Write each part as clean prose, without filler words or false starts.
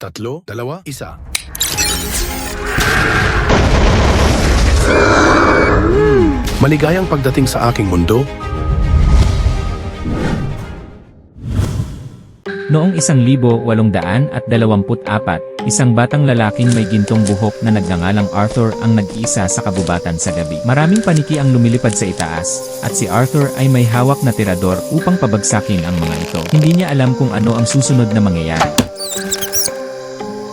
3, 2, 1. Maligayang pagdating sa aking mundo. Noong 1824, isang batang lalaking may gintong buhok na nagngangalang Arthur ang nag-iisa sa kabubatan sa gabi. Maraming paniki ang lumilipad sa itaas, at si Arthur ay may hawak na tirador upang pabagsakin ang mga ito. Hindi niya alam kung ano ang susunod na mangyayari.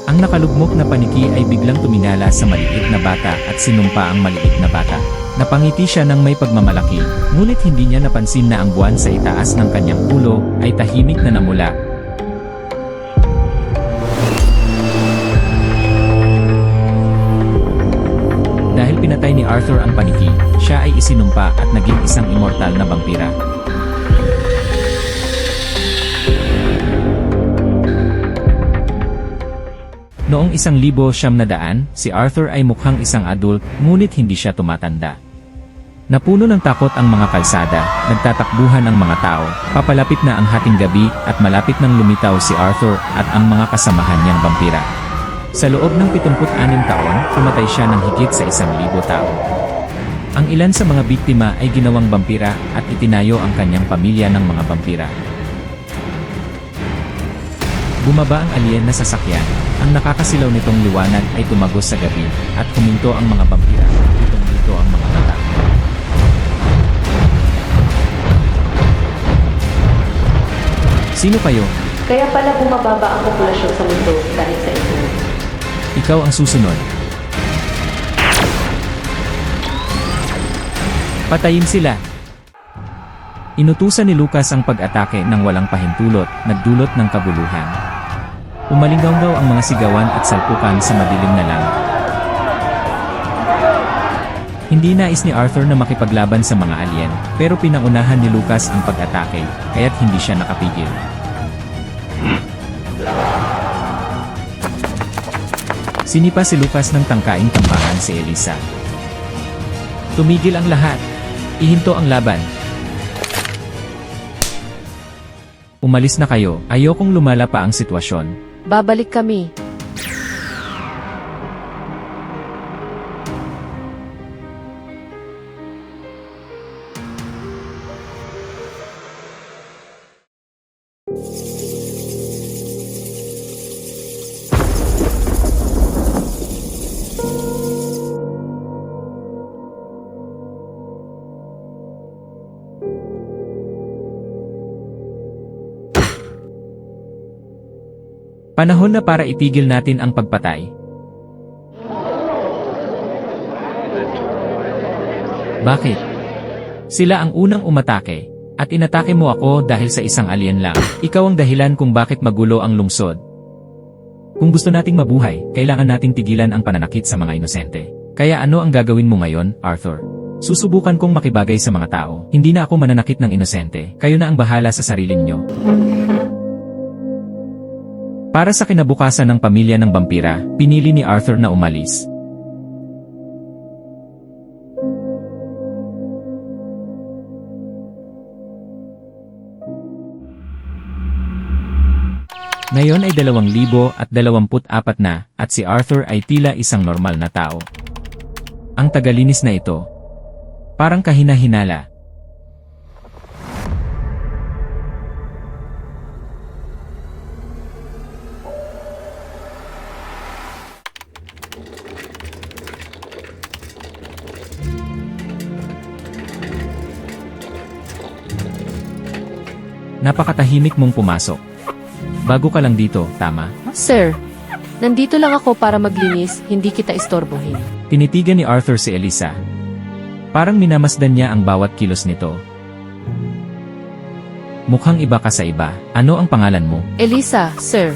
Ang nakalugmok na paniki ay biglang tumingala sa maliit na bata at sinumpa ang maliit na bata. Napangiti siya ng may pagmamalaki, ngunit hindi niya napansin na ang buwan sa itaas ng kanyang ulo ay tahimik na namula. Dahil pinatay ni Arthur ang paniki, siya ay isinumpa at naging isang immortal na vampira. Noong 1900, si Arthur ay mukhang isang adult, ngunit hindi siya tumatanda. Napuno ng takot ang mga kalsada, nagtatakbuhan ang mga tao, papalapit na ang hating gabi at malapit nang lumitaw si Arthur at ang mga kasamahan niyang vampira. Sa loob ng 76 taon, pumatay siya ng higit sa 1,000 tao. Ang ilan sa mga biktima ay ginawang vampira at itinayo ang kanyang pamilya ng mga vampira. Bumaba ang alien na sasakyan. Ang nakakasilaw nitong liwanag ay tumagos sa gabi, at huminto ang mga vampira. Itong-hito ang mga mata. Sino kayo? Kaya pala bumababa ang populasyon sa mundo dahil sa ito. Ikaw ang susunod. Patayin sila. Inutusan ni Lucas ang pag-atake ng walang pahintulot, nagdulot ng kaguluhan. Umalinggaw ang mga sigawan at salpukan sa madilim na langit. Hindi nais ni Arthur na makipaglaban sa mga alien, pero pinaunahan ni Lucas ang pag-atake, kaya't hindi siya nakapigil. Sinipa si Lucas ng tangkaing tampakan si Elisa. Tumigil ang lahat. Ihinto ang laban. Umalis na kayo, ayokong lumala pa ang sitwasyon. Babalik kami. Panahon na para itigil natin ang pagpatay. Bakit? Sila ang unang umatake, at inatake mo ako dahil sa isang alien lang. Ikaw ang dahilan kung bakit magulo ang lungsod. Kung gusto nating mabuhay, kailangan nating tigilan ang pananakit sa mga inosente. Kaya ano ang gagawin mo ngayon, Arthur? Susubukan kong makibagay sa mga tao. Hindi na ako mananakit ng inosente. Kayo na ang bahala sa sarili niyo. Para sa kinabukasan ng pamilya ng vampira, pinili ni Arthur na umalis. Ngayon ay 2024 na, at si Arthur ay tila isang normal na tao. Ang tagalinis na ito, parang kahina-hinala. Napakatahimik mong pumasok. Bago ka lang dito, tama? Sir, nandito lang ako para maglinis, hindi kita istorbohin. Tinitigan ni Arthur si Elisa. Parang minamasdan niya ang bawat kilos nito. Mukhang iba ka sa iba. Ano ang pangalan mo? Elisa, sir.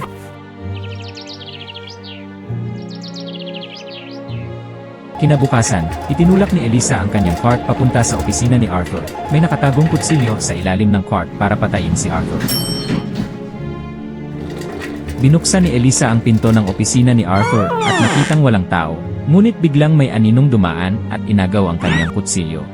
Kinabukasan, itinulak ni Elisa ang kanyang cart papunta sa opisina ni Arthur. May nakatagong kutsilyo sa ilalim ng cart para patayin si Arthur. Binuksan ni Elisa ang pinto ng opisina ni Arthur at nakitang walang tao, ngunit biglang may aninong dumaan at inagaw ang kanyang kutsilyo.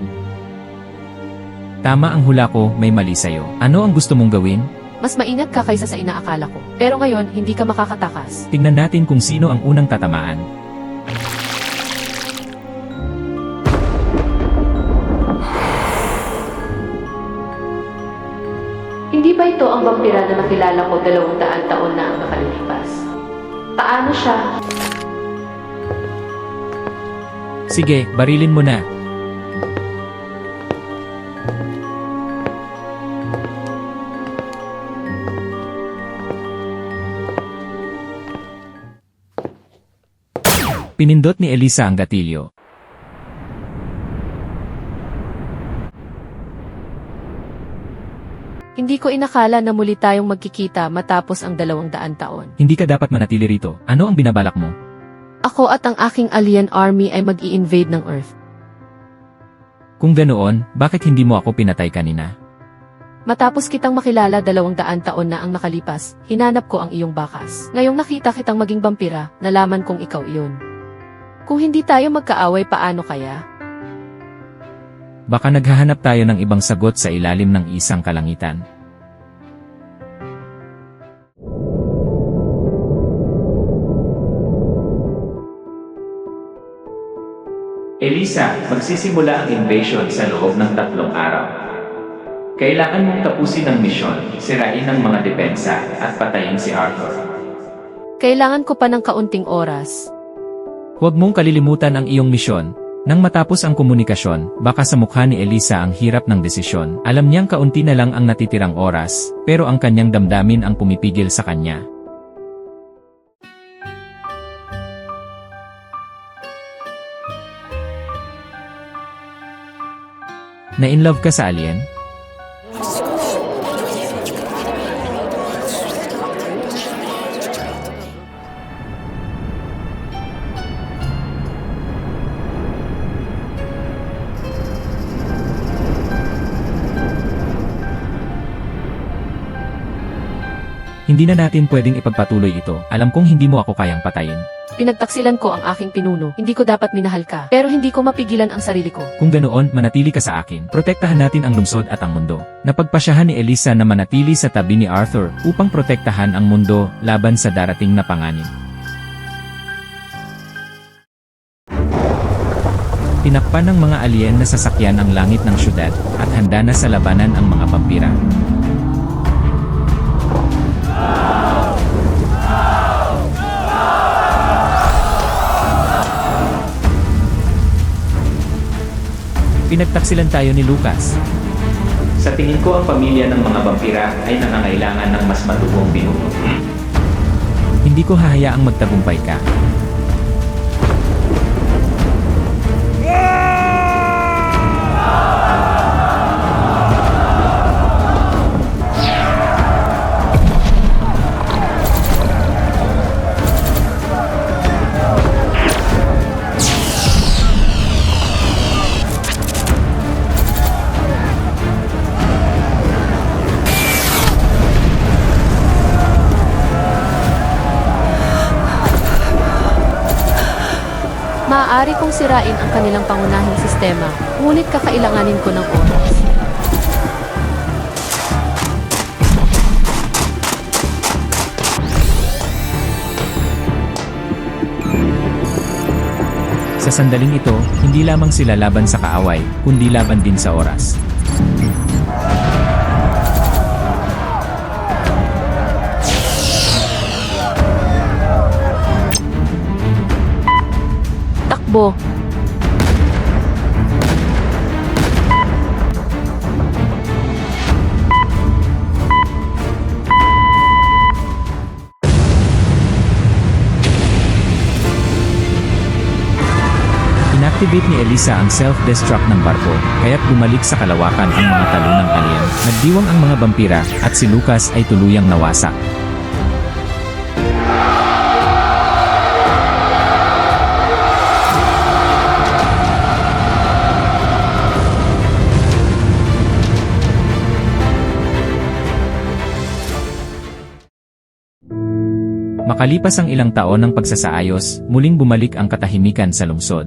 Tama ang hula ko, may mali sa'yo. Ano ang gusto mong gawin? Mas maingat ka kaysa sa inaakala ko. Pero ngayon, hindi ka makakatakas. Tingnan natin kung sino ang unang tatamaan. Hindi ba ito ang vampira na nakilala ko 200 taon na ang nakalilipas? Paano siya? Sige, barilin mo na. Pinindot ni Elisa ang gatilyo. Hindi ko inakala na muli tayong magkikita matapos ang 200 taon. Hindi ka dapat manatili rito. Ano ang binabalak mo? Ako at ang aking alien army ay mag-i-invade ng Earth. Kung ganoon, bakit hindi mo ako pinatay kanina? Matapos kitang makilala 200 taon na ang nakalipas, hinanap ko ang iyong bakas. Ngayong nakita kitang maging vampira, nalaman kong ikaw iyon. Kung hindi tayo magkaaway, paano kaya? Baka naghahanap tayo ng ibang sagot sa ilalim ng isang kalangitan. Elisa, magsisimula ang invasion sa loob ng 3 araw. Kailangan mong tapusin ang misyon, sirain ang mga depensa, at patayin si Arthur. Kailangan ko pa ng kaunting oras. Huwag mong kalilimutan ang iyong misyon. Nang matapos ang komunikasyon, baka sa mukha ni Elisa ang hirap ng desisyon. Alam niyang kaunti na lang ang natitirang oras, pero ang kanyang damdamin ang pumipigil sa kanya. Na-inlove ka sa alien? Hindi na natin pwedeng ipagpatuloy ito. Alam kong hindi mo ako kayang patayin. Pinagtaksilan ko ang aking pinuno. Hindi ko dapat minahal ka. Pero hindi ko mapigilan ang sarili ko. Kung ganoon, manatili ka sa akin. Protektahan natin ang lungsod at ang mundo. Napagpasyahan ni Elisa na manatili sa tabi ni Arthur upang protektahan ang mundo laban sa darating na panganib. Tinakpan ng mga alien na sasakyan ang langit ng syudad at handa na sa labanan ang mga vampira. Pinagtaksilan tayo ni Lucas. Sa tingin ko, ang pamilya ng mga vampira ay nangangailangan ng mas matubong pinuno. Hindi ko hahayaang magtagumpay ka. Maaari kong sirain ang kanilang pangunahing sistema, ngunit kakailanganin ko ng oras. Sa sandaling ito, hindi lamang sila laban sa kaaway, kundi laban din sa oras. Takbo! Inactivate ni Elisa ang self-destruct ng barko, kaya't bumalik sa kalawakan ang mga talo ng alien. Nagdiwang ang mga vampira, at si Lucas ay tuluyang nawasak. Makalipas ang ilang taon ng pagsasaayos, muling bumalik ang katahimikan sa lungsod.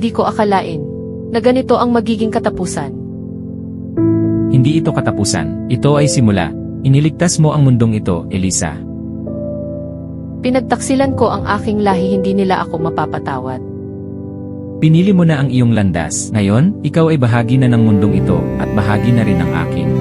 Hindi ko akalain na ganito ang magiging katapusan. Hindi ito katapusan, ito ay simula. Iniligtas mo ang mundong ito, Elisa. Pinagtaksilan ko ang aking lahi, hindi nila ako mapapatawad. Pinili mo na ang iyong landas. Ngayon, ikaw ay bahagi na ng mundong ito, at bahagi na rin ng akin.